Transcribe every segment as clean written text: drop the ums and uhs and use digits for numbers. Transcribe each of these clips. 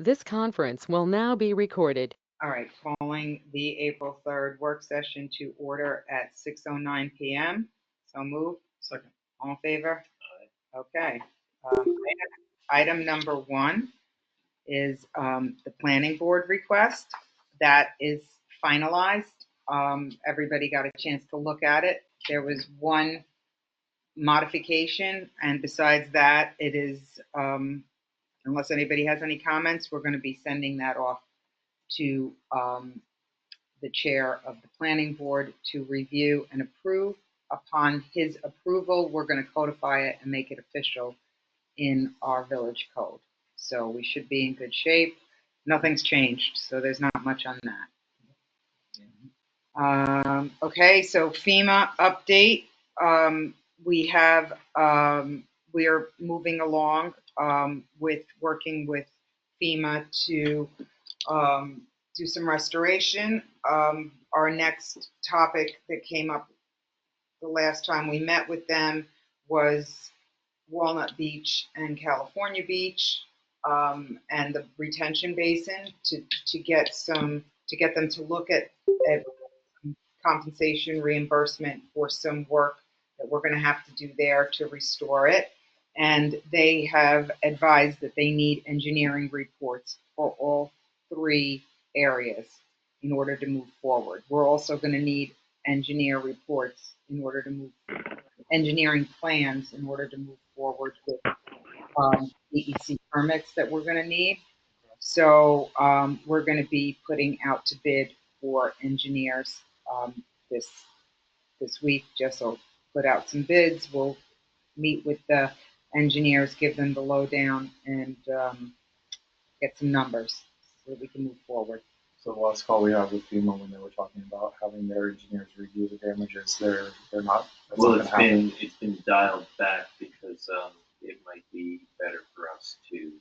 This conference will now be recorded. All right, calling the April 3rd work session to order at 6:09 p.m. So move. Second. All in favor? Okay. Item number 1 is the planning board request. That is finalized. Everybody got a chance to look at it. There was one modification, and besides that, it is, unless anybody has any comments, we're going to be sending that off to the chair of the planning board to review and approve. Upon his approval, we're going to codify it and make it official in our village code. So we should be in good shape. Nothing's changed, so there's not much on that. Okay, so FEMA update. We are moving along with working with FEMA to do some restoration. Our next topic that came up the last time we met with them was Walnut Beach and California Beach, and the retention basin to get them to look at compensation reimbursement for some work that we're going to have to do there to restore it. And they have advised that they need engineering reports for all 3 areas in order to move forward. We're also going to need engineering plans in order to move forward with DEC permits that we're going to need. So we're going to be putting out to bid for engineers this week. Jess will put out some bids. We'll meet with the engineers, give them the lowdown, and get some numbers so that we can move forward. So the last call we had with FEMA when they were talking about having their engineers review the damages, they're not. Well, it's been dialed back because it might be better for us to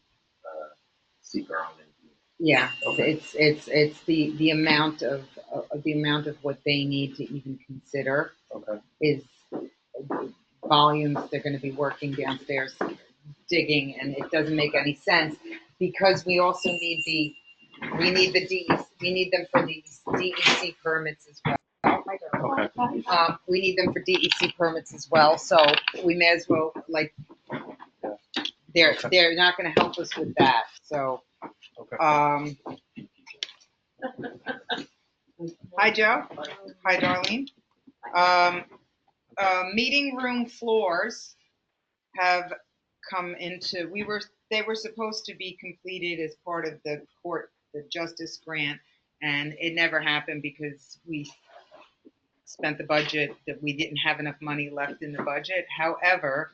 seek our own engineer. Yeah, Okay. it's the amount of what they need to even consider. Okay. Is volumes they're going to be working downstairs digging, and it doesn't make any sense because we also need we need them for the DEC permits as well. Okay. We need them for DEC permits as well, so we may as well, like, they're not going to help us with that. So, Okay. Hi, Joe. Hi, Darlene. Meeting room floors have come into. They were supposed to be completed as part of the justice grant, and it never happened because we spent the budget that we didn't have enough money left in the budget. However,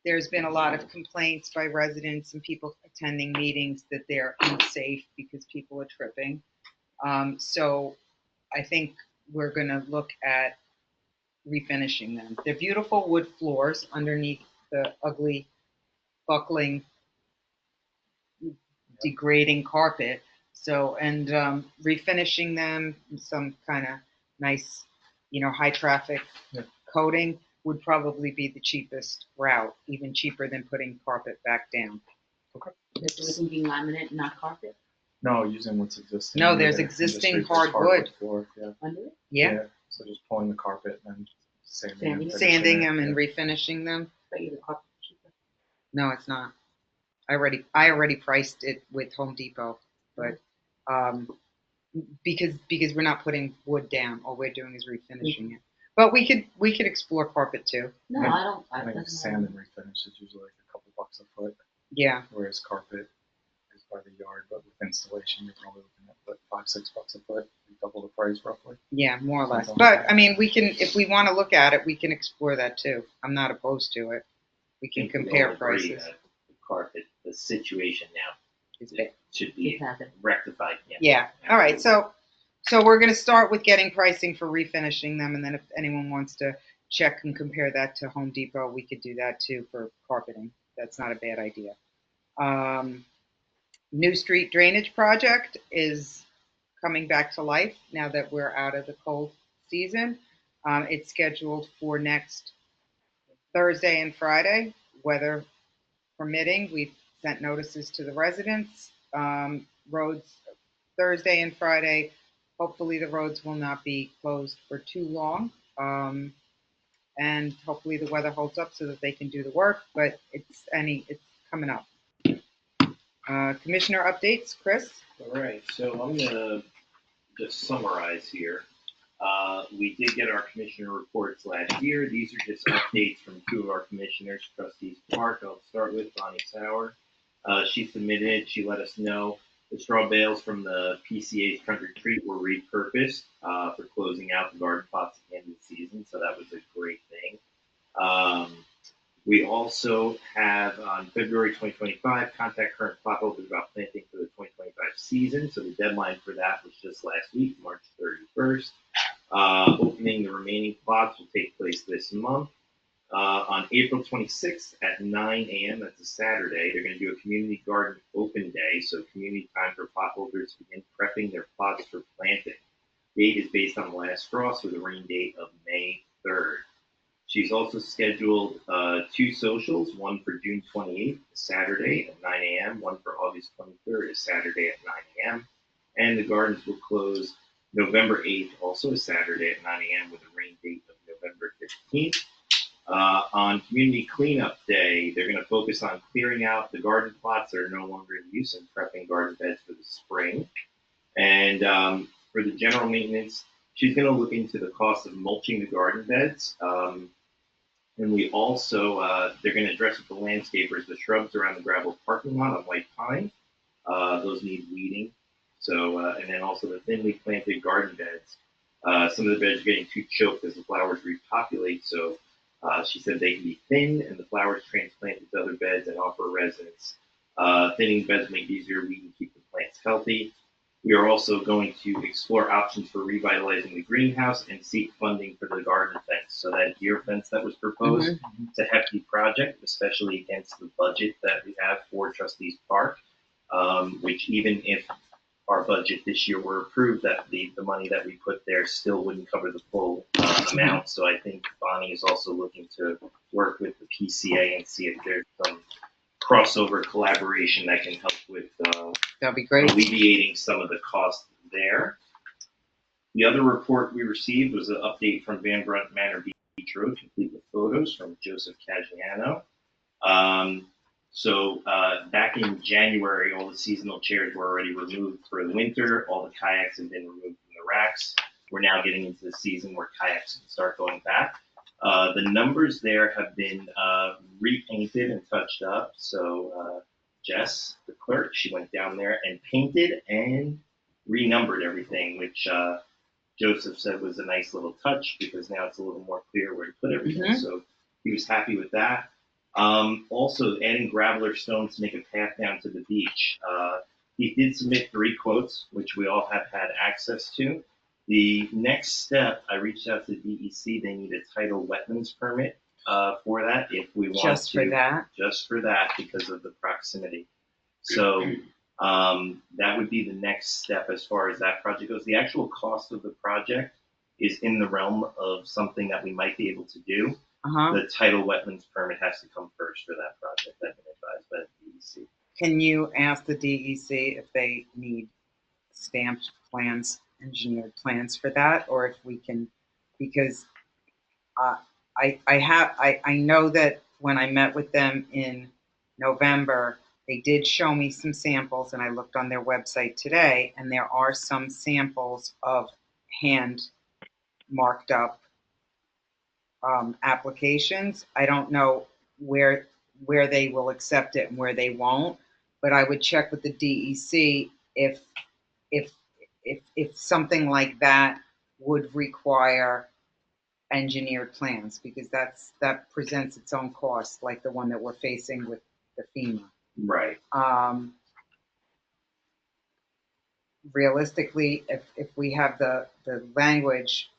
there's been a lot of complaints by residents and people attending meetings that they're unsafe because people are tripping. So I think we're going to look at refinishing them. They're beautiful wood floors underneath the ugly, buckling, degrading carpet. So, and refinishing them, some kind of nice, high traffic coating would probably be the cheapest route, even cheaper than putting carpet back down. Okay. Is it being laminate, not carpet? No, using what's existing. No, there's existing hardwood floor. Yeah. Under it? Yeah. So just pulling the carpet and sanding them and refinishing them. But the carpet cheaper. No, it's not. I already priced it with Home Depot, but because we're not putting wood down, all we're doing is refinishing it. But we could explore carpet too. No, I don't. I think sand and refinish is usually like a couple bucks a foot. Yeah. Whereas carpet is by the yard, but with installation, you're probably looking at $5-6 a foot, double the price roughly. Yeah, more or less. But I mean, we can, if we want to look at it, we can explore that too. I'm not opposed to it. We can compare prices. The carpet, the situation now should be It's happened. rectified. Yeah. All right. So we're going to start with getting pricing for refinishing them, and then if anyone wants to check and compare that to Home Depot, we could do that too for carpeting. That's not a bad idea. New Street Drainage Project is coming back to life now that we're out of the cold season. It's scheduled for next Thursday and Friday, weather permitting. We've sent notices to the residents. roads Thursday and Friday. Hopefully the roads will not be closed for too long. And hopefully the weather holds up so that they can do the work, but it's coming up. Commissioner updates, Chris? All right, so I'm gonna just summarize here. We did get our commissioner reports last year. These are just updates from two of our commissioners, trustees Park. I'll start with Bonnie Sauer. She submitted it. She let us know the straw bales from the PCA's trunk or treat were repurposed for closing out the garden plots at the end of the season. So that was a great thing. We also have on February 2025 contact current plot holders about planting for the 2025 season. So the deadline for that was just last week, March 31st. Opening the remaining plots will take place this month. On April 26th at 9 a.m., that's a Saturday, they're going to do a community garden open day. So community time for plot holders to begin prepping their plots for planting. Date is based on the last frost with a rain date of May 3rd. She's also scheduled two socials, one for June 28th, Saturday at 9 a.m., one for August 23rd, Saturday at 9 a.m. And the gardens will close November 8th, also a Saturday at 9 a.m. with a rain date of November 15th. On Community Cleanup Day, they're going to focus on clearing out the garden plots that are no longer in use and prepping garden beds for the spring. And for the general maintenance, she's going to look into the cost of mulching the garden beds. And we also, they're going to address with the landscapers the shrubs around the gravel parking lot on White Pine. Those need weeding. So, and then also the thinly planted garden beds. Some of the beds are getting too choked as the flowers repopulate. So she said they can be thinned and the flowers transplanted to other beds and offer residents. Thinning beds make it easier to weed and keep the plants healthy. We are also going to explore options for revitalizing the greenhouse and seek funding for the garden fence. So that deer fence that was proposed, it's a hefty project, especially against the budget that we have for Trustees Park, which even if our budget this year were approved, that the money that we put there still wouldn't cover the full amount. So I think Bonnie is also looking to work with the PCA and see if there's some crossover collaboration that can help with That'd be great. alleviating some of the cost there. The other report we received was an update from Van Brunt Manor Beach Road, complete with photos from Joseph Caggiano. So back in January, all the seasonal chairs were already removed for the winter. All the kayaks have been removed from the racks. We're now getting into the season where kayaks can start going back. The numbers there have been repainted and touched up. So Jess, the clerk, she went down there and painted and renumbered everything, which Joseph said was a nice little touch because now it's a little more clear where to put everything. So he was happy with that. Also adding gravel or stones to make a path down to the beach. He did submit 3 quotes, which we all have had access to. The next step, I reached out to DEC. They need a tidal wetlands permit for that if we want Just to. for that? Just for that because of the proximity. So that would be the next step as far as that project goes. The actual cost of the project is in the realm of something that we might be able to do. The tidal wetlands permit has to come first for that project. I've been advised by the DEC. Can you ask the DEC if they need stamped plans, engineered plans for that, or if we can, because I know that when I met with them in November, they did show me some samples, and I looked on their website today, and there are some samples of hand marked up applications. I don't know where they will accept it and where they won't, but I would check with the DEC if something like that would require engineered plans, because that presents its own cost, like the one that we're facing with the FEMA. Right. Realistically, if we have the language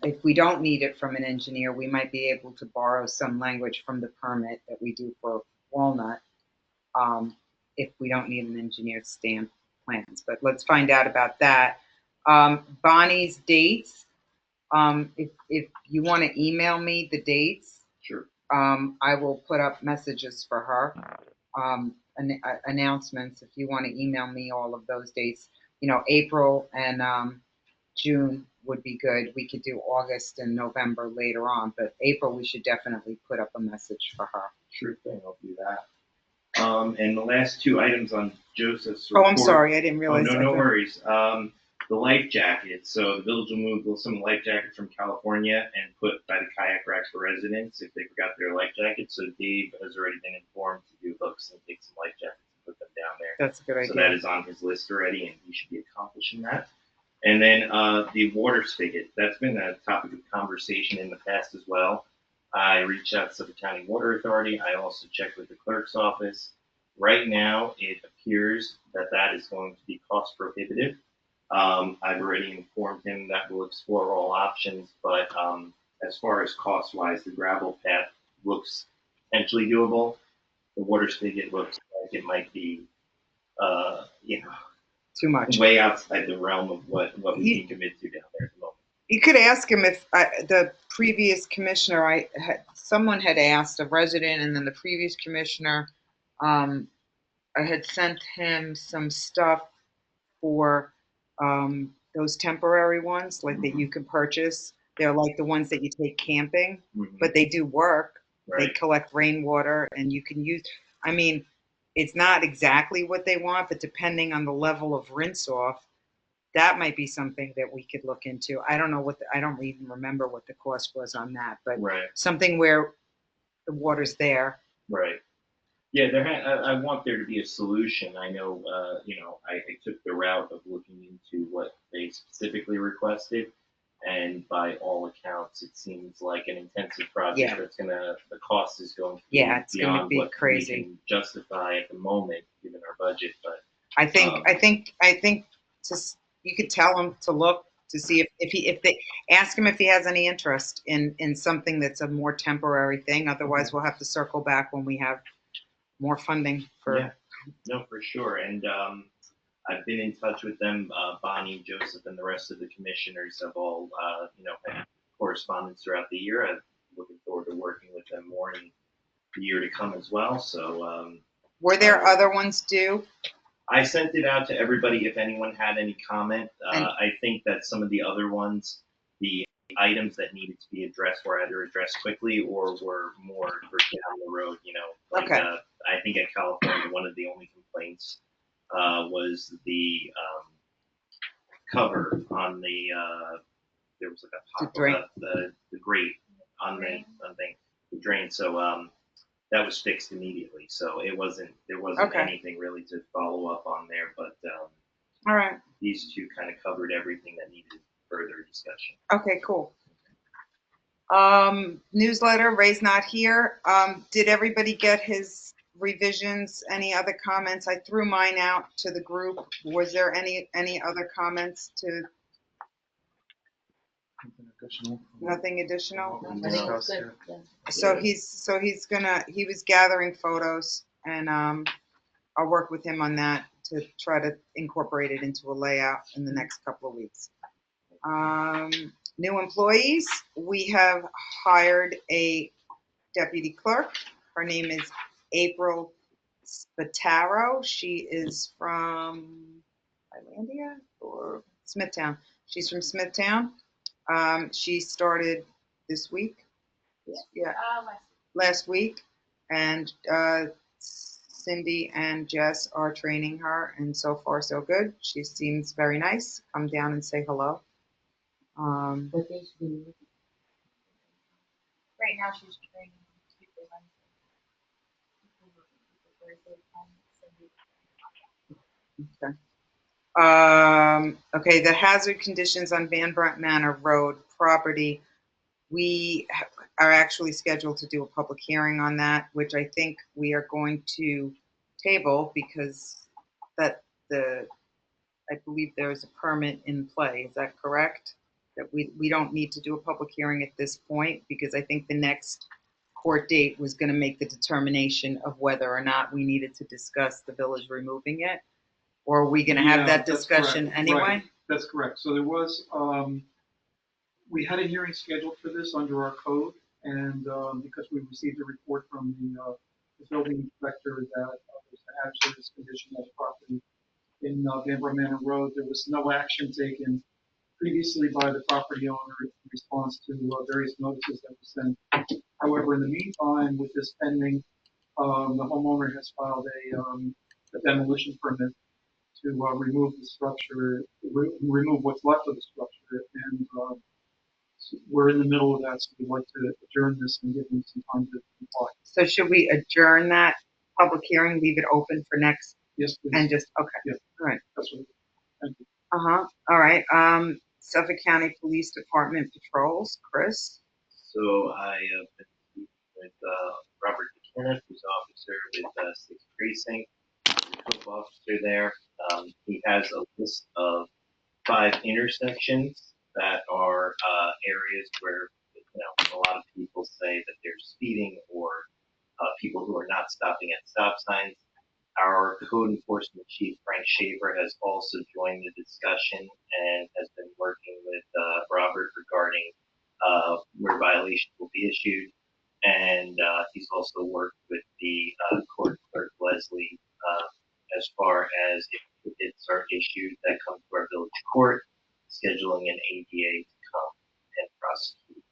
if we don't need it from an engineer, we might be able to borrow some language from the permit that we do for Walnut, if we don't need an engineered stamp plans. But let's find out about that. Bonnie's dates, if you want to email me the dates, Sure. I will put up messages for her. announcements. If you want to email me all of those dates, April and June would be good. We could do August and November later on, but April we should definitely put up a message for her. Sure thing, I'll do that. And the last two items on Joseph's Oh, report. I'm sorry, I didn't Oh, realize. no worries. The life jackets. So the village will move some life jackets from California and put by the kayak racks for residents if they forgot their life jackets. So Dave has already been informed to do hooks and take some life jackets and put them down there. That's a good idea. So that is on his list already, and he should be accomplishing that. And then the water spigot. That's been a topic of conversation in the past as well. I reached out to Suffolk County Water Authority. I also checked with the clerk's office. Right now, it appears that is going to be cost prohibitive. I've already informed him that we'll explore all options, but as far as cost-wise, the gravel path looks potentially doable. The water spigot looks like it might be, too much. way outside the realm of what we can commit to down there at the moment. You could ask him if the previous commissioner, someone had asked, a resident, and then the previous commissioner, I had sent him some stuff for those temporary ones, like that you can purchase. They're like the ones that you take camping, but they do work. Right. They collect rainwater, and you can use. I mean, it's not exactly what they want, but depending on the level of rinse off, that might be something that we could look into. I don't know I don't even remember what the cost was on that, but Right. something where the water's there. Right. Yeah, I want there to be a solution. I know, I took the route of looking into what they specifically requested, and by all accounts, it seems like an intensive project Yeah. the cost is going to be Yeah, it's going to beyond be what crazy. we can justify at the moment, given our budget. But I think you could tell him to look to see if they ask him if he has any interest in something that's a more temporary thing. Otherwise, we'll have to circle back when we have more funding for. Yeah. No, for sure. And I've been in touch with them. Bonnie, Joseph, and the rest of the commissioners have all, had correspondence throughout the year. I'm looking forward to working with them more in the year to come as well. So, were there other ones due? I sent it out to everybody if anyone had any comment. I think that some of the other ones, the items that needed to be addressed were either addressed quickly or were more for down the road. Okay. I think at California, one of the only complaints was the cover on the there was like a pop drain. the grate on the drain. So that was fixed immediately. So there wasn't Okay. anything really to follow up on there. But All right. these two kind of covered everything that needed further discussion. Okay, cool. Newsletter, Ray's not here. Did everybody get his revisions? Any other comments? I threw mine out to the group. Was there any other comments to? Something additional. Nothing additional? What we I think it's discussed, good. yeah. Yeah. He was gathering photos, and I'll work with him on that to try to incorporate it into a layout in the next couple of weeks. New employees, we have hired a deputy clerk. Her name is April Spataro. She is from Islandia or Smithtown. She's from Smithtown. She started this week. Yeah, last week. And Cindy and Jess are training her, and so far so good. She seems very nice. Come down and say hello. But they should be. Right now, she's training Tuesday, Wednesday, Okay, the hazard conditions on Van Brunt Manor Road property. We are actually scheduled to do a public hearing on that, which I think we are going to table because I believe there is a permit in play. Is that correct? That we don't need to do a public hearing at this point because I think the next court date was going to make the determination of whether or not we needed to discuss the village removing it. Or are we going to have that that's discussion correct. anyway? Right. That's correct. So there was, we had a hearing scheduled for this under our code, and because we received a report from the the building inspector that there's a hazardous condition of property in Van Manor Road. There was no action taken previously by the property owner in response to various notices that were sent. However, in the meantime, with this pending, the homeowner has filed a demolition permit to remove the structure, remove what's left of the structure, and we're in the middle of that, so we'd like to adjourn this and give them some time to comply. So should we adjourn that public hearing, leave it open for next, Yes, please. and just, okay, Yes. all right. That's what, thank you. Uh-huh, all right, Suffolk County Police Department patrols, Chris? So I have been speaking with Robert McKenna, who's officer with 6th Precinct, co-officer there. He has a list of 5 intersections that are areas where a lot of people say that they're speeding or people who are not stopping at stop signs. Our code enforcement chief, Frank Shaver, has also joined the discussion and has been working with Robert regarding where violations will be issued. And he's also worked with the court clerk, Leslie, as far as if tickets are issued that come to our village court, scheduling an ADA to come and prosecute.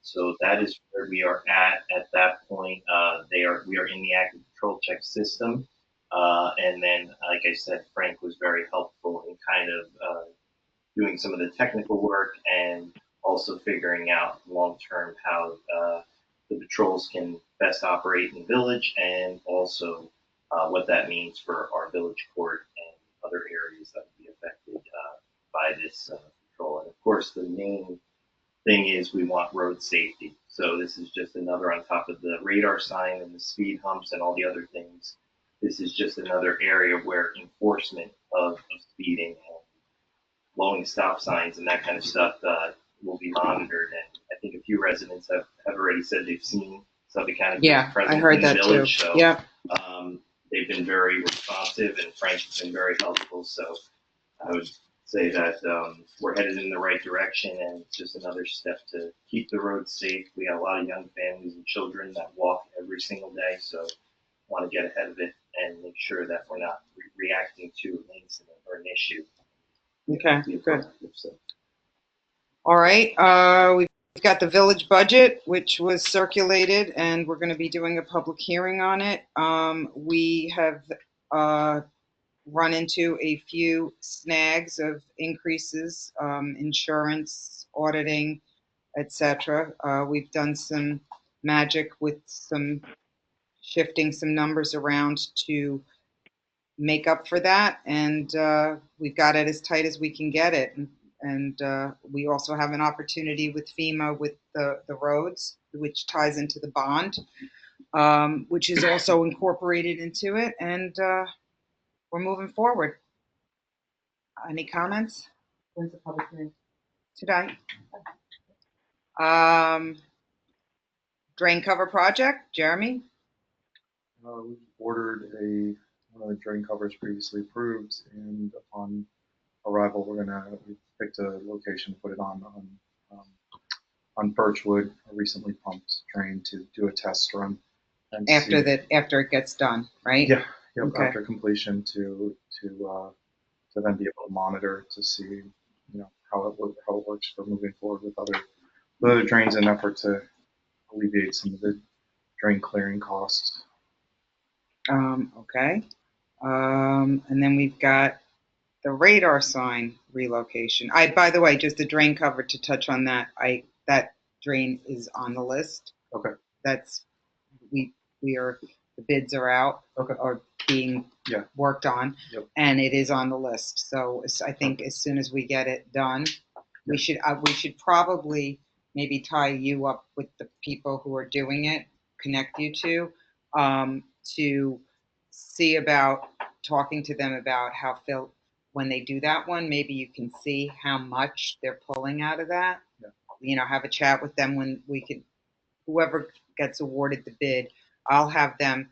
So that is where we are at that point. We are in the active patrol check system. And then, like I said, Frank was very helpful in kind of doing some of the technical work and also figuring out long-term how the patrols can best operate in the village, and also what that means for our village court and other areas that will be affected by this patrol. And of course, the main thing is we want road safety. So this is just another on top of the radar sign and the speed humps and all the other things. This is just another area where enforcement of speeding and blowing stop signs and that kind of stuff will be monitored. And I think a few residents have already said they've seen Suffolk County Yeah, present I heard in the that too. village. So Yep. they've been very responsive, and Frank's been very helpful. So I would say that we're headed in the right direction, and it's just another step to keep the roads safe. We have a lot of young families and children that walk every single day, so want to get ahead of it and make sure that we're not reacting to an incident or an issue. Okay, Be good. proactive, so. All right, we've got the village budget, which was circulated, and we're gonna be doing a public hearing on it. We have run into a few snags of increases, insurance, auditing, etc. We've done some magic with some shifting some numbers around to make up for that, and we've got it as tight as we can get it. And we also have an opportunity with FEMA with the roads, which ties into the bond, which is also incorporated into it, and we're moving forward. Any comments? When's the public hearing? Today. Drain cover project, Jeremy? We ordered one of the drain covers previously approved, and upon arrival, we picked a location to put it on Birchwood, a recently pumped drain, to do a test run. And After see, after it gets done, right? yeah, yep, Okay. after completion to then be able to monitor to see how it works for moving forward with other drains in an effort to alleviate some of the drain clearing costs. Okay. And then we've got the radar sign relocation. By the way, just the drain cover, to touch on that, that drain is on the list. Okay. That's, the bids are out. Okay. Or being Yeah. worked on. Yep. And it is on the list. So I think as soon as we get it done, we should probably maybe tie you up with the people who are doing it, connect you to see about talking to them about how when they do that one, maybe you can see how much they're pulling out of that. Yeah. Have a chat with them when whoever gets awarded the bid, I'll have them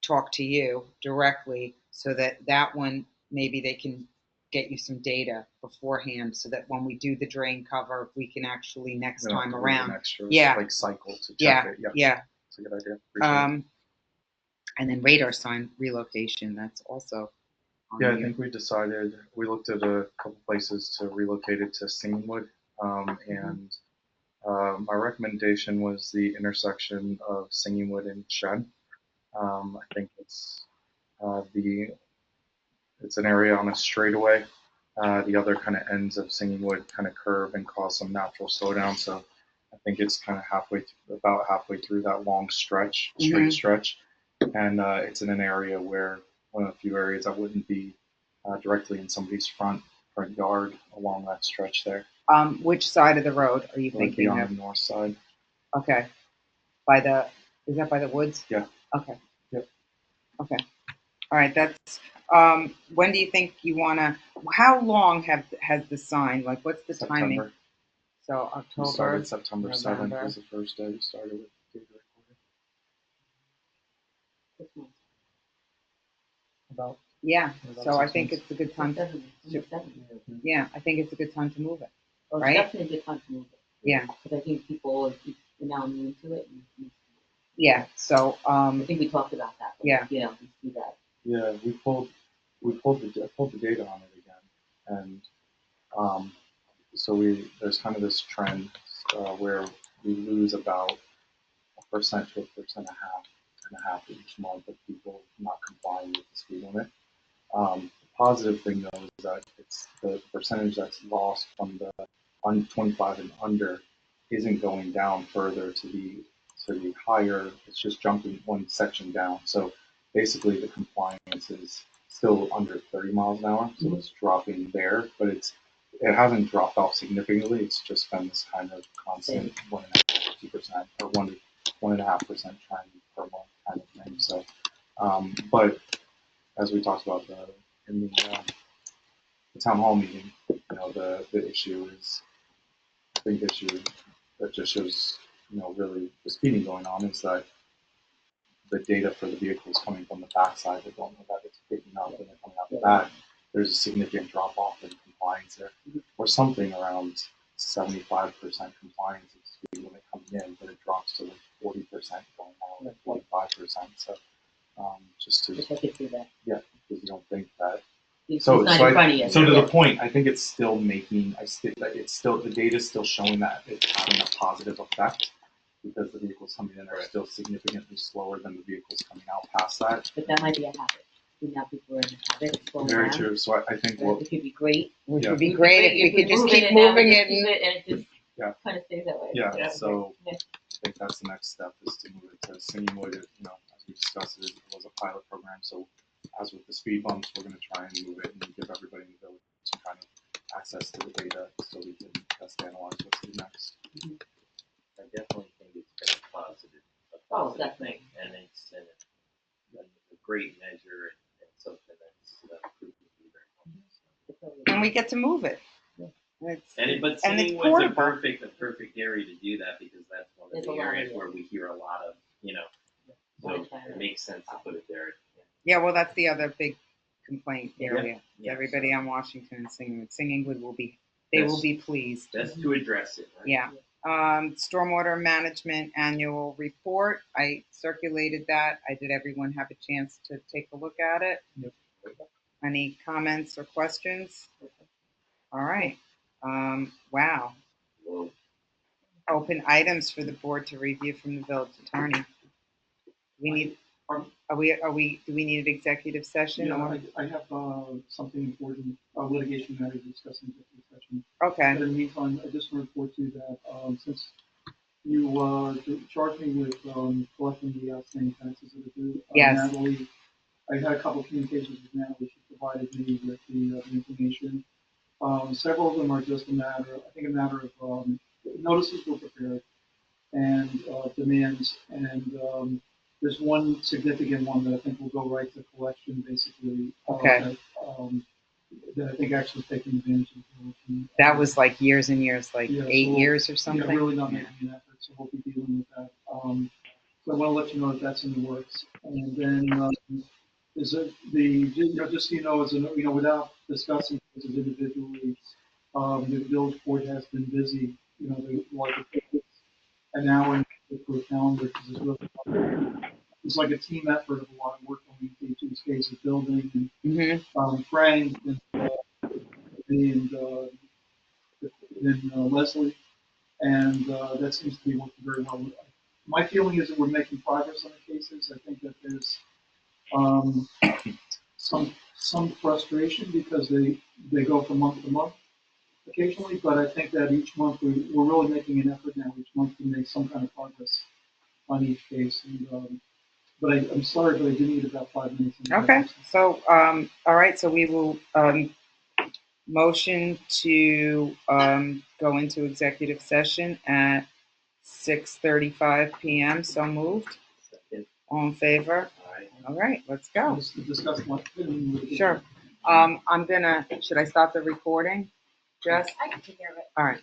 talk to you directly so that one, maybe they can get you some data beforehand, so that when we do the drain cover, we can actually next time Do around. an extra Yeah. cycle to check it. Yeah. Yeah. It's a good idea. Appreciate it. And then radar sign relocation, that's also on Yeah, I here. think we looked at a couple places to relocate it to Singingwood. And my recommendation was the intersection of Singingwood and Shed. I think uh, the it's an area on a straightaway. The other kind of ends of Singingwood kind of curve and cause some natural slowdown. So I think it's kind of about halfway through that long stretch, straight stretch. And it's in an area where one of the few areas that wouldn't be directly in somebody's front yard along that stretch there. Which side of the road are you Like thinking on of? the north side. Okay. Is that by the woods? Yeah. Okay. Yep. Okay. All right. That's, when do you think you want to, how long has the sign, like, what's the timing? September. So We October, started September 7th November. was the first day we started with data recording. 6 months. About Yeah. about So I 6 think months. it's a good time. Seven, almost 7. Yeah, I think it's a good time to move it. Well, Right? it's definitely a good time to move it. Yeah. Because I think people are now new to it. And Yeah. So, I think we talked about that. Yeah. You know, we see that. Yeah, I pulled the data on it again, and so there's kind of this trend where we lose about 1% to 1.5% each month of people not complying with the speed limit. The positive thing though is that it's the percentage that's lost from the 25 and under isn't going down further to the higher. It's just jumping one section down. So basically, the compliance is still under 30 miles an hour, so it's dropping there, but it hasn't dropped off significantly. It's just been this kind of constant 1.5% or 1.5% trend per month kind of thing. So, but as we talked about in the town hall meeting, the issue is, I think the issue that just shows, really the speeding going on is that the data for the vehicles coming from the backside, they don't know that it's picking up and they're coming out the back. There's a significant drop off in compliance there, or something around 75% compliance of speed limit coming in, but it drops to like 40% going out, like 45%. So just to Just have to do that. yeah, because you don't think that. It's So, not so, in front of you. so to Yeah. the point, I think it's still making. The data is still showing that it's having a positive effect because the vehicles coming in are still significantly slower than the vehicles coming out past that. But that might be a habit. Now people are in a habit of slowing Very down. true. So I think Right? It could be great. which Yeah. would be great if we could just move keep it and now moving we it. just keep and it just Yeah. kind of stays that way. yeah. So Yeah. I think that's the next step is to move it to Singingwood. As we discussed, it was a pilot program. So as with the speed bumps, we're going to try and move it and give everybody in the village some kind of access to the data so we can best analyze what's the next. I definitely think it's been a positive Oh, definitely. thing, and it's a great measure and something that's proven to be very helpful. And we get to move it. Yeah. But And it's Singingwood's portable. a perfect area to do that because that's one of There's the a lot of areas it. where we hear a lot of, so it makes sense to put it there. Yeah, well, that's the other big complaint area. Yeah. Everybody on Washington and Singingwood will be pleased. Just to address it, right? Yeah. Stormwater management annual report. I circulated that. Did everyone have a chance to take a look at it? Yep. Any comments or questions? All right. Wow. Well, Open items for the board to review from the village attorney. We need. Do we need an executive session Yeah, or? I have something important, litigation matter to discuss in executive session. Okay. But in the meantime, I just want to report to you that since you charged me with collecting the outstanding taxes that are due, Yes. Natalie, I had a couple of communications with Natalie. She provided me with the information. Several of them are just a matter of notices were prepared and demands, and there's one significant one that I think will go right to collection, basically. Okay. That I think actually taking advantage of collection. That was like years and years, like Yeah, 8 so- years or Yeah, something. really not making an effort, so we'll be dealing with that. So I want to let you know that that's in the works. And then is it just so you know, without discussing this individually, the village board has been busy, like an hour and for a calendar because it's like a team effort of a lot of work on the two spaces building and Mm-hmm. Frank and me and Leslie, and that seems to be working very well. My feeling is that we're making progress on the cases. I think that there's um, some frustration because they go from month to month occasionally, but I think that each month we're really making an effort now each month to make some kind of progress on each case. And but I'm sorry, but I do need about 5 minutes. Okay, so, all right, so we will, motion to, go into executive session at 6:35 PM. So moved. Second. All in favor? Aye. All right, let's go. Just to discuss one thing. Sure. Should I stop the recording? Jess? I can take care of it. All right.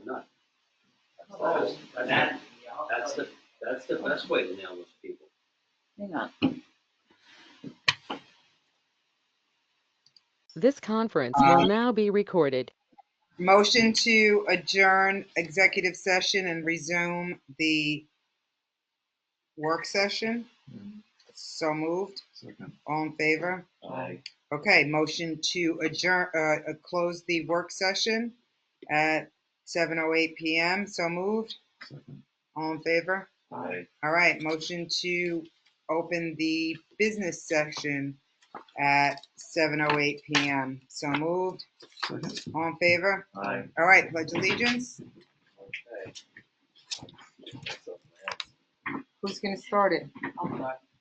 Not. Oh, That's the best way to nail those people. hang on. This conference will now be recorded. Motion to adjourn executive session and resume the work session. So moved. Second. All in favor? Aye. Okay, motion to adjourn, close the work session at 7:08 PM. So moved. Second. All in favor? Aye. All right, motion to open the business section at 7:08 PM. So moved. Second. All in favor? Aye. All right, pledge allegiance. Okay. Who's gonna start it?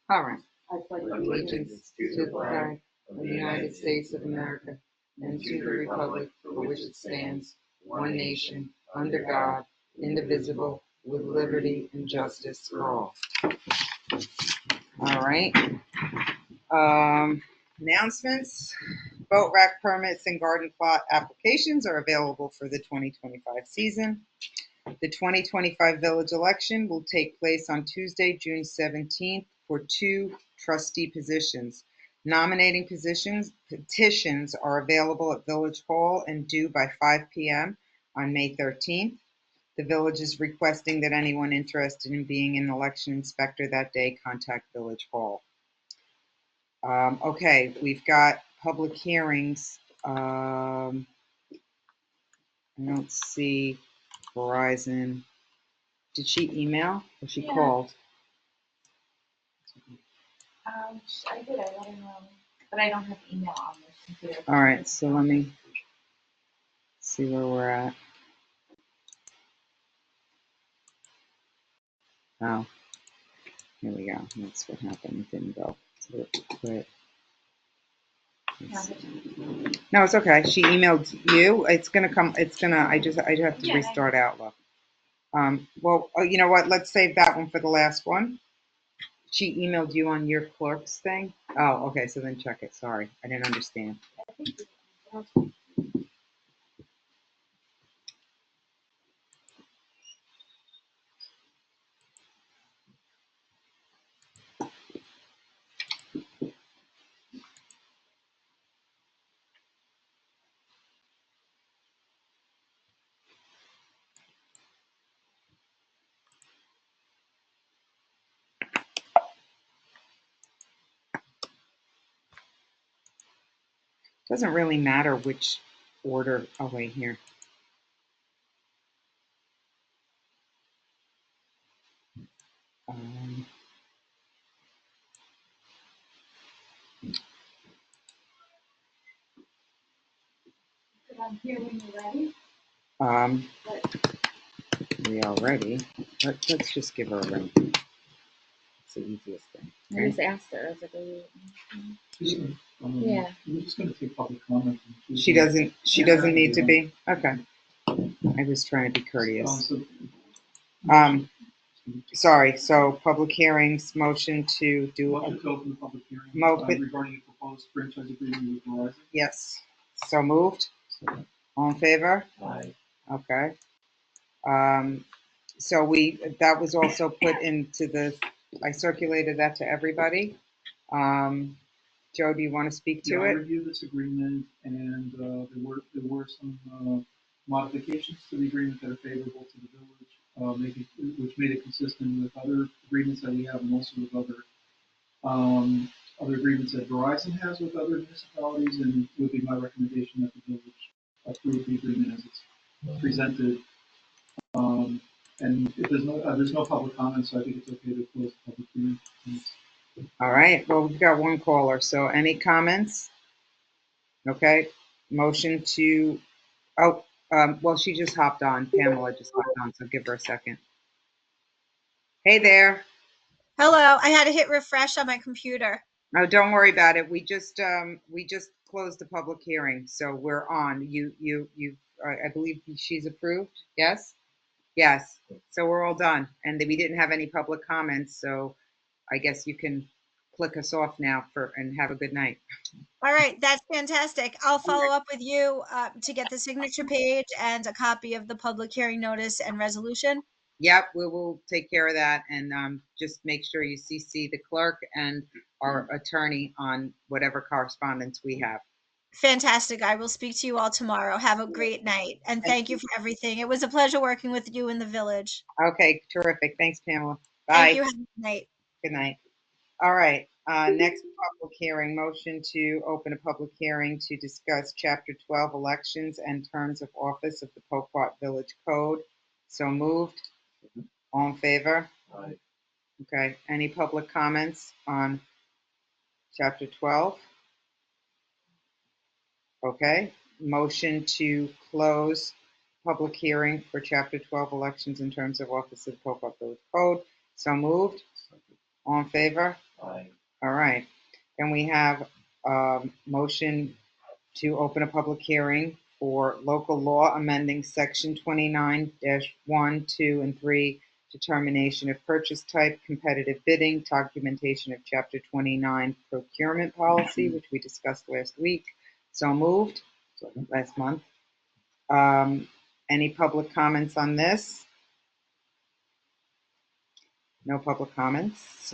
All right. I pledge Allegiance to the flag of the United States of America and to the republic for which it stands, one nation, under God, indivisible, with liberty and justice for all. All right. Announcements. Boat rack permits and garden plot applications are available for the 2025 season. The 2025 village election will take place on Tuesday, June 17th for 2 trustee positions. Nominating petitions are available at Village Hall and due by 5 p.m. on May 13th. The village is requesting that anyone interested in being an election inspector that day contact Village Hall. Okay, we've got public hearings. I don't see Verizon. Did she email or she Yeah. called? I did, I let her know, but I don't have email on this computer. All right, so let me see where we're at. Oh, here we go. That's what happened. It didn't go. So it quit. No, it's okay. She emailed you. It's gonna come. I have to Yeah, restart Outlook. Well, you know what? Let's save that one for the last one. She emailed you on your clerk's thing. Oh, okay. So then check it. Sorry, I didn't understand. Doesn't really matter which order. Oh wait, here. Um, But I'm here when you're ready. um, we are ready. Let's just give her a ring. It's the easiest thing. I Okay? just asked her, I was like, are you? Yeah. We're just gonna take public comment. She doesn't need to be? Okay. I was trying to be courteous. Sorry, so public hearings, motion to do, Motion to open the public hearing Mo- but- regarding a proposed franchise agreement with Verizon. yes. So moved. All in favor? Aye. Okay. So that was also put into I circulated that to everybody. Joe, do you want to speak Yeah, to I it? reviewed this agreement, and there were some modifications to the agreement that are favorable to the village, which made it consistent with other agreements that we have, and also with other agreements that Verizon has with other municipalities, and it would be my recommendation that the village approve the agreement as it's presented. And if there's no public comment, so I think it's okay to close the public hearing. All right. Well, we've got one caller. So any comments? Okay. Motion to, oh, well, she just hopped on. Pamela just hopped on, so give her a second. Hey there. Hello, I had to hit refresh on my computer. No, don't worry about it. We just closed the public hearing, so we're on. I believe she's approved. Yes? Yes. So we're all done. And we didn't have any public comments, so I guess you can click us off now and have a good night. All right, that's fantastic. I'll follow up with you to get the signature page and a copy of the public hearing notice and resolution. Yep, we will take care of that, and just make sure you CC the clerk and our attorney on whatever correspondence we have. Fantastic. I will speak to you all tomorrow. Have a great night. And thank you for everything. It was a pleasure working with you in the village. Okay, terrific. Thanks, Pamela. Thank Bye. you. Have a good night. Good night. All right, next public hearing, motion to open a public hearing to discuss Chapter 12 elections and terms of office of the Pocatello Village Code. So moved. All in favor? Aye. Okay, any public comments on Chapter 12? Okay, motion to close public hearing for Chapter 12 elections in terms of office of the Pocatello Village Code. So moved. All in favor? Aye. All right. Then we have motion to open a public hearing for local law amending section 29-1, 2, and 3, determination of purchase type, competitive bidding, documentation of chapter 29 procurement policy, which we discussed last week. So moved, last month. Any public comments on this? No public comments.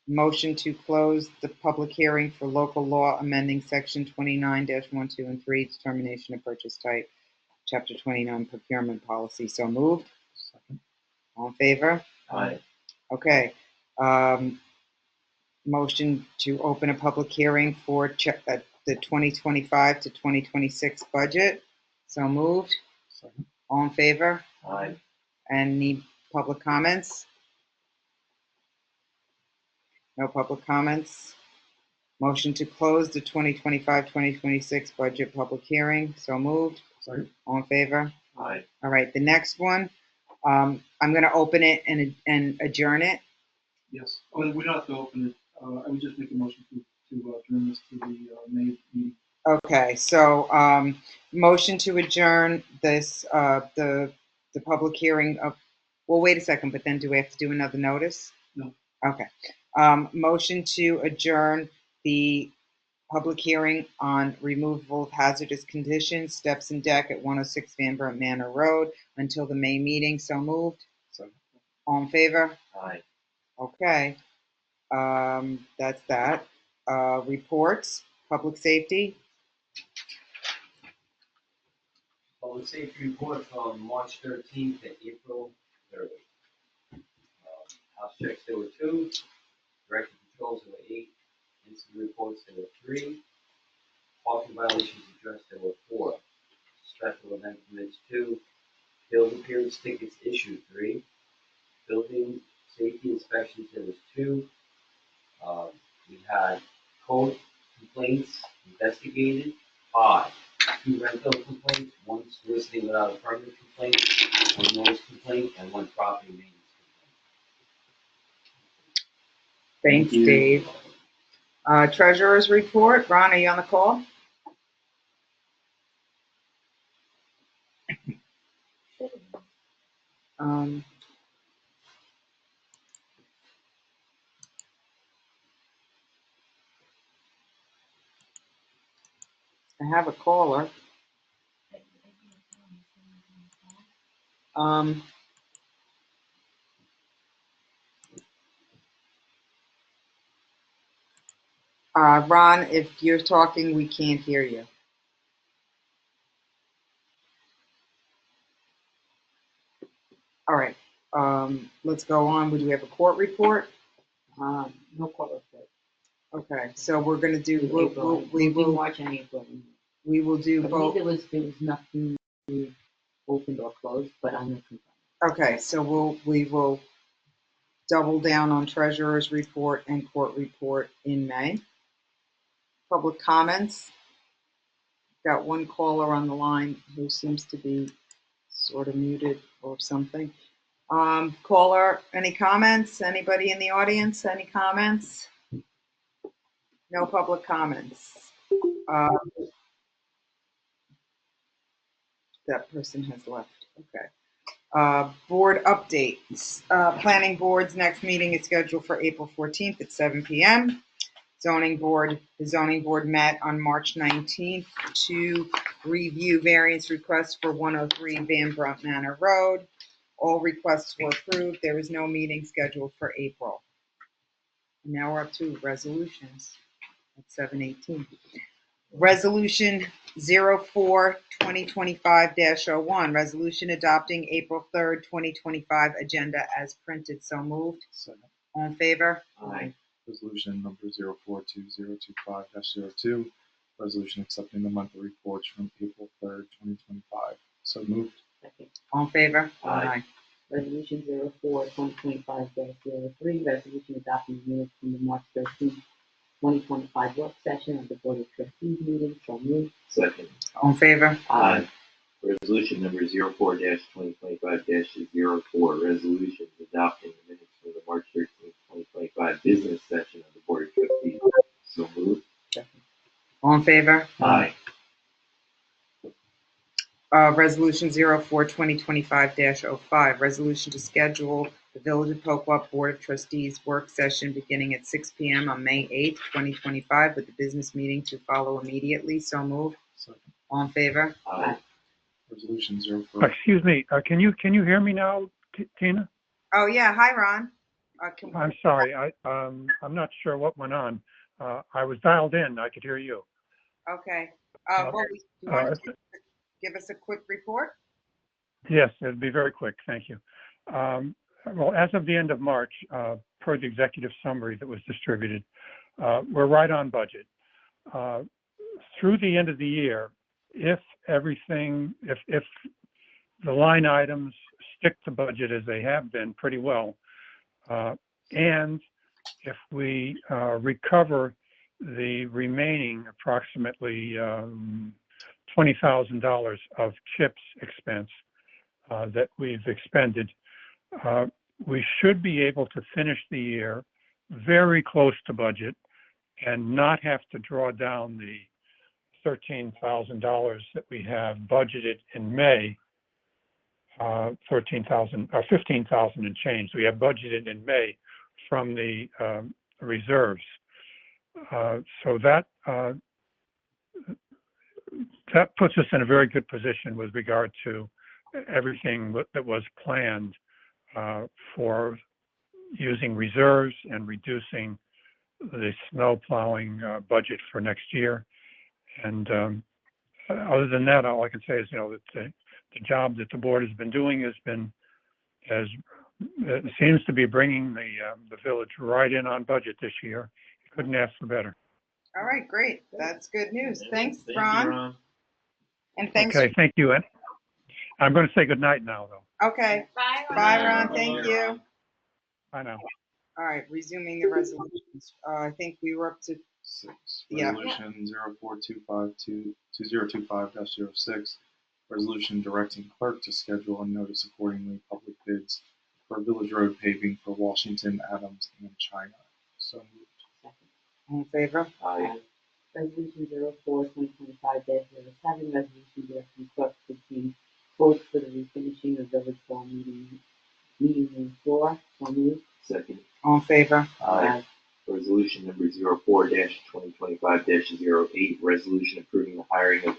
Motion to close the public hearing for local law amending section 29-1, 2, and 3, determination of purchase type, chapter 29 procurement policy. So moved. All in favor? Aye. Okay. Motion to open a public hearing for the 2025 to 2026 budget. So moved. All in favor? Aye. Any public comments? No public comments. Motion to close the 2025-2026 budget public hearing. So moved. All in favor? Aye. All right, the next one, I'm going to open it and adjourn it. Yes, well, we don't have to open it. I would just make a motion to adjourn this to the May meeting. Okay, so motion to adjourn this, the public hearing of, well, wait a second, but then do we have to do another notice? No. Okay. Motion to adjourn the public hearing on removal of hazardous conditions, steps and deck at 106 Van Burnt Manor Road until the May meeting. So moved. All in favor? Aye. Okay. That's that. Reports, public safety. Public safety report from March 13th to April 3rd. House checks, there were 2. Director patrols, there were 8. Incident reports, there were 3. Parking violations addressed, there were 4. Special event permits, 2. Field appearance tickets issued, 3. Building safety inspections, there was 2. We had code complaints investigated, 5. 2 rental complaints, 1 soliciting without a permit complaint, 1 noise complaint, and 1 property maintenance complaint. Thanks, Dave. Treasurer's report. Ron, are you on the call? Um, have a caller. Ron, if you're talking, we can't hear you. All right, let's go on. We do have a court report. No court report. Okay, so we're gonna do, April. we do will, March and April. we will do I believe both. there was nothing opened or closed, but I'm not confirmed. Okay, so we will double down on treasurer's report and court report in May. Public comments. Got one caller on the line who seems to be sort of muted or something. Caller, any comments? Anybody in the audience? Any comments? No public comments. That person has left. Okay. Board updates. Planning board's next meeting is scheduled for April 14th at 7 p.m. The zoning board met on March 19th to review variance requests for 103 Van Brunt Manor Road. All requests were approved. There is no meeting scheduled for April. And now we're up to resolutions at 7:18. Resolution 04-2025-01, resolution adopting April 3rd, 2025 agenda as printed. So moved. Second. All in favor? Aye. Resolution number 04-2025-02, resolution accepting the monthly reports from April 3rd, 2025. So moved. Second. All in favor? Aye. Resolution 04-2025-03, resolution adopting minutes from the March 13th, 2025 work session of the Board of Trustees meeting. So moved. Second. All in favor? Aye. Resolution number 04-2025-04, resolution adopting the minutes from the March 13th, 2025 business session of the Board of Trustees. So moved. All in favor? Aye. Resolution 04-2025-05, resolution to schedule the Village of Poquop Board of Trustees work session beginning at 6 p.m. on May 8th, 2025, with the business meeting to follow immediately. So moved. Second. All in favor? Aye. Resolution 04. Excuse me, can you hear me now, Tina? Oh, yeah. Hi, Ron. I'm sorry, I'm not sure what went on. I was dialed in, I could hear you. Okay. You want to give us a quick report? Yes, it'll be very quick, thank you. Well, as of the end of March, per the executive summary that was distributed, we're right on budget. Through the end of the year, if the line items stick to budget as they have been pretty well, and if we recover the remaining approximately $20,000 of CHIPS expense that we've expended, we should be able to finish the year very close to budget and not have to draw down the $13,000 that we have budgeted in May, 13,000 or 15,000 and change. We have budgeted in May from the reserves. So that puts us in a very good position with regard to everything that was planned for using reserves and reducing the snow plowing budget for next year. And other than that, all I can say is, that the job that the board has been doing seems to be bringing the village right in on budget this year. Couldn't ask for better. All right, great. That's good news. Thanks, Thank Ron. you, Ron. And thanks. Okay, thank you. And I'm going to say good night now, though. Okay. Bye, Ron. Bye, Ron. Thank you. Bye now. All right, resuming the resolutions. I think we were up to 6. Yeah. Resolution 04-2025-06, resolution directing clerk to schedule and notice accordingly public bids for village road paving for Washington, Adams, and China. So moved. all in favor? Aye. Resolution 04-2025-07, resolution directing clerk to obtain quotes for the refinishing of village hall meeting room floor. So moved. Second. All in favor? Aye. Resolution number 04-2025-08, resolution approving the hiring of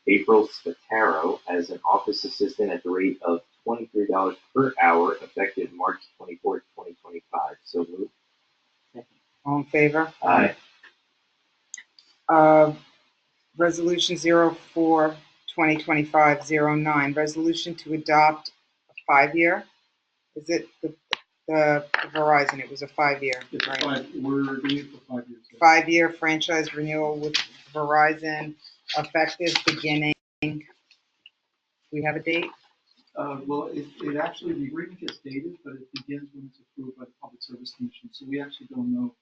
April Spataro as an office assistant at the rate of $23 per hour effective March 24th, 2025. So moved. All in favor? Aye. Resolution 04-2025-09, resolution to adopt a 5-year. Is it the Verizon? It was a 5-year, It's right? we're doing it for 5 years. 5-year franchise renewal with Verizon, effective beginning. We have a date? Well, it actually, the agreement gets dated, but it begins when it's approved by the Public Service Commission, so we actually don't know.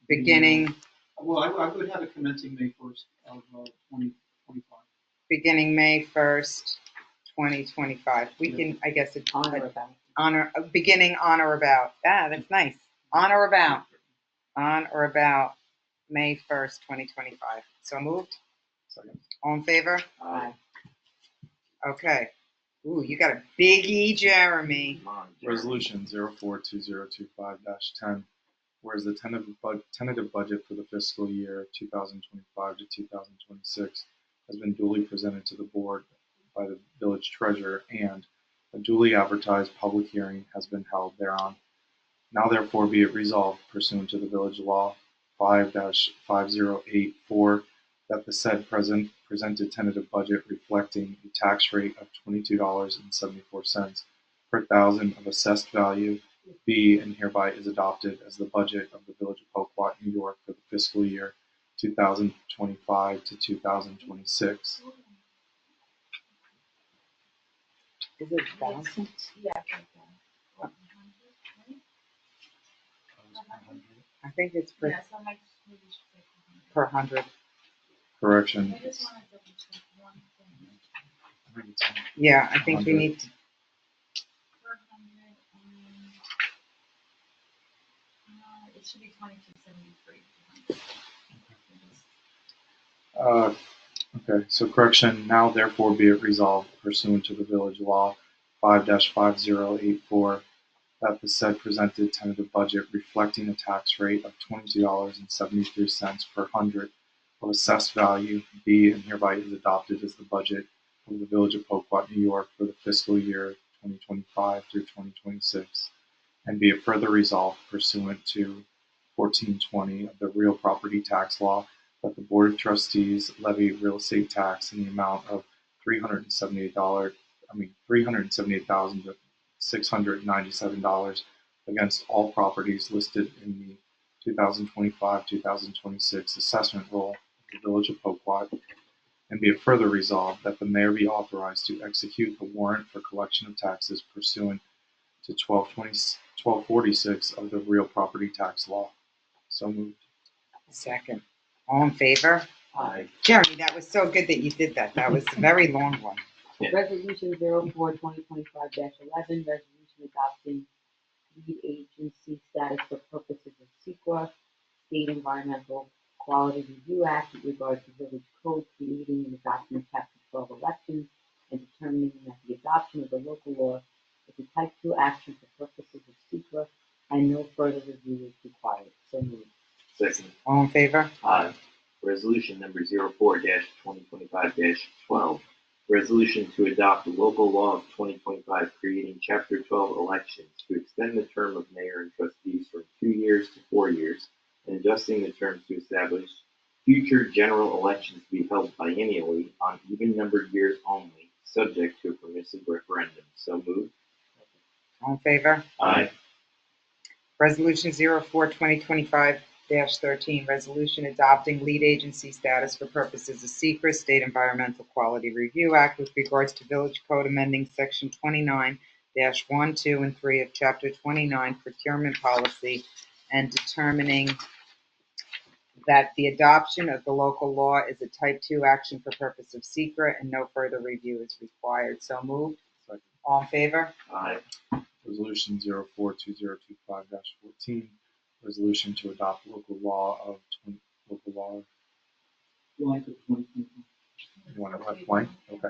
Beginning, Well, I would have it commencing May 1st of 2025. beginning May 1st, 2025. We can, I guess, it's On or about. beginning on or about. Ah, that's nice. On or about May 1st, 2025. So moved. Second. All in favor? Aye. Okay. Ooh, you got a biggie, Jeremy. Come on, Jeremy. Resolution 04-2025-10, whereas the tentative budget for the fiscal year 2025 to 2026 has been duly presented to the board by the village treasurer, and a duly advertised public hearing has been held thereon. Now therefore be it resolved pursuant to the village law 5-5084 that the said presented tentative budget reflecting a tax rate of $22.74 per thousand of assessed value be and hereby is adopted as the budget of the Village of Poquat, New York for the fiscal year 2025 to 2026. Is it thousand? Yeah. I think it's per, Yeah, so I might just maybe should say per 100. Correction. I just wanna double check one thing. I think it's Yeah, I think we 100. need to. Per hundred, it should be 2273. Okay, so correction, now therefore be it resolved pursuant to the village law 5-5084 that the said presented tentative budget reflecting a tax rate of $22.73 per hundred of assessed value be and hereby is adopted as the budget of the Village of Poquat, New York for the fiscal year 2025 through 2026, and be it further resolved pursuant to 1420 of the real property tax law that the Board of Trustees levy real estate tax in the amount of $378,697 against all properties listed in the 2025-2026 assessment roll of the Village of Poquat, and be it further resolved that the mayor be authorized to execute the warrant for collection of taxes pursuant to 1246 of the real property tax law. So moved. Second. All in favor? Aye. Jeremy, that was so good that you did that. That was a very long one. Yeah. Resolution 04-2025-11, resolution adopting lead agency status for purposes of SEQA, State Environmental Quality Review Act with regard to village code, creating and adopting chapter 12 elections, and determining that the adoption of the local law is a type 2 action for purposes of SEQA, and no further review is required. So moved. Second. All in favor? Aye. Resolution number 04-2025-12. Resolution to adopt local law of 2025 creating Chapter 12 elections to extend the term of mayor and trustees from 2 years to 4 years and adjusting the terms to establish future general elections to be held biennially on even-numbered years only, subject to a permissive referendum. So moved. All in favor? Aye. Resolution 04-2025-13, resolution adopting lead agency status for purposes of SECRA, State Environmental Quality Review Act with regards to Village Code amending Section 29-1, 2, and 3 of Chapter 29 Procurement Policy and determining that the adoption of the local law is a Type 2 action for purpose of SECRA and no further review is required. So moved. Second. All in favor? Aye. Resolution 04-2025-14, resolution to adopt local law of Blank of 2025. you want to left blank? Okay.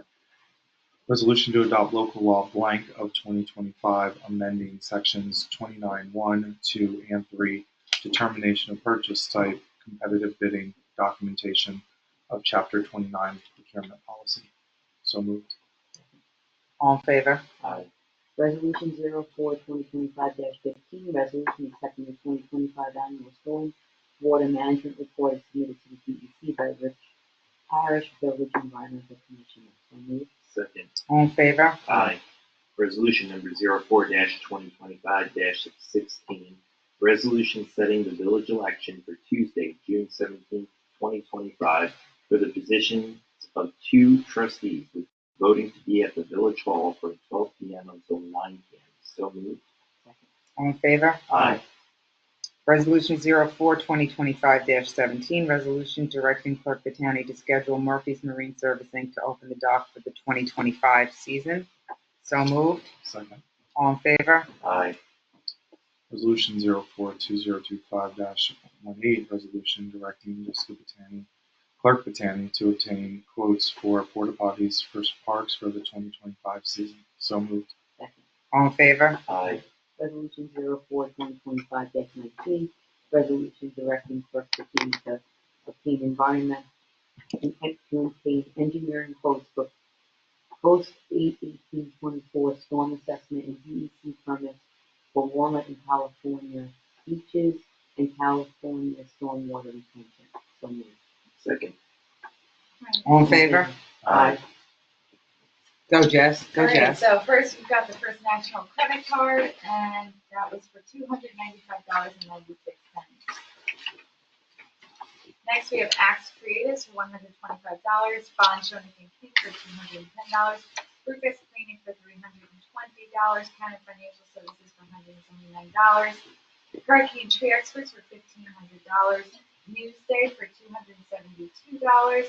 Resolution to adopt local law blank of 2025, amending sections 29, 1, 2, and 3 determination of purchase type, competitive bidding, documentation of Chapter 29 procurement policy. So moved. All in favor? Aye. Resolution 04-2025-15, resolution accepting the 2025 annual storm water management report is submitted to the DEC by Rich Parish Village Environmental Commissioner. So moved. Second. All in favor? Aye. Resolution number 04-2025-16. Resolution setting the village election for Tuesday, June 17th, 2025 for the positions of 2 trustees with voting to be at the village hall from 12 p.m. until 9 p.m. So moved. All in favor? Aye. Resolution 04-2025-17, resolution directing Clerk Batani to schedule Murphy's Marine Service Inc. to open the dock for the 2025 season. So moved. Second. All in favor? Aye. Resolution 04-2025-18, resolution directing Jessica Batani, Clerk Batani, to obtain quotes for porta potties for parks for the 2025 season. So moved. Second. All in favor? Aye. Resolution 04-2025-19, resolution directing Clerk Batani to obtain engineering quotes for post 8/18/24 storm assessment and DEC permits for Walnut and California beaches and California stormwater retention. So moved. Second. All in favor? Aye. Go, Jess. Go, All right, Jess. so first we've got the First National credit card, and that was for $295.96. Next, we have Axe Creatives for $125, Bond Jonathan King for $210, Rufus Cleaning for $320, Cannon Financial Services for $179, Hurricane Tree Experts for $1,500, Newsday for $272,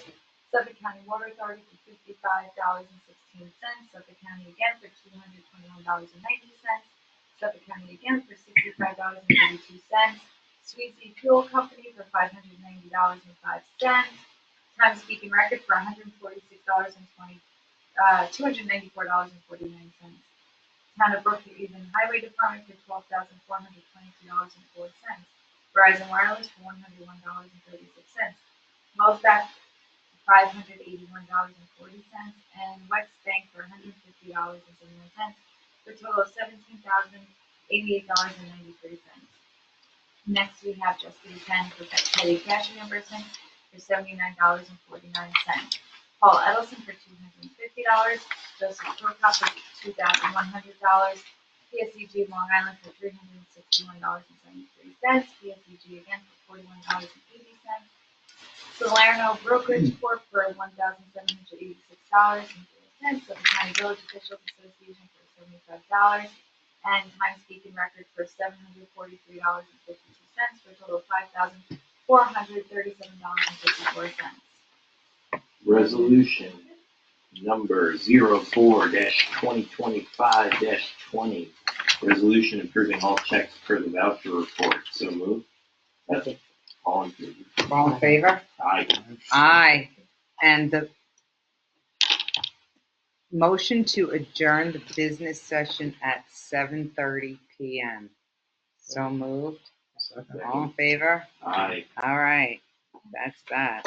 Suffolk County Water Authority for $55.16, Suffolk County again for $221.90, Suffolk County again for $65.82, Sweezy Fuel Company for $590.05, Times Beacon Record for $294.49, Town of Brookhaven Highway Department for $12,422.04, Verizon Wireless for $101.36, Mosback $581.40, and Wex Bank for $150.71, for a total of $17,088.93. Next, we have Jessica Chen for petty cash reimbursement for $79.49, Paul Edelson for $250, Joseph Prokop for $2,100, PSEG Long Island for $361.73, PSEG again for $41.80, Salerno Brokerage Corp for $1,786.04, Suffolk County Village Officials Association for $75, and Times Beacon Record for $743.52, for a total of $5,437.54. Resolution number 04-2025-20. Resolution approving all checks per the voucher report. So moved. Second. All in favor? All in favor? Aye. Aye. And the motion to adjourn the business session at 7:30 p.m. So moved. Second. All in favor? Aye. All right. That's that.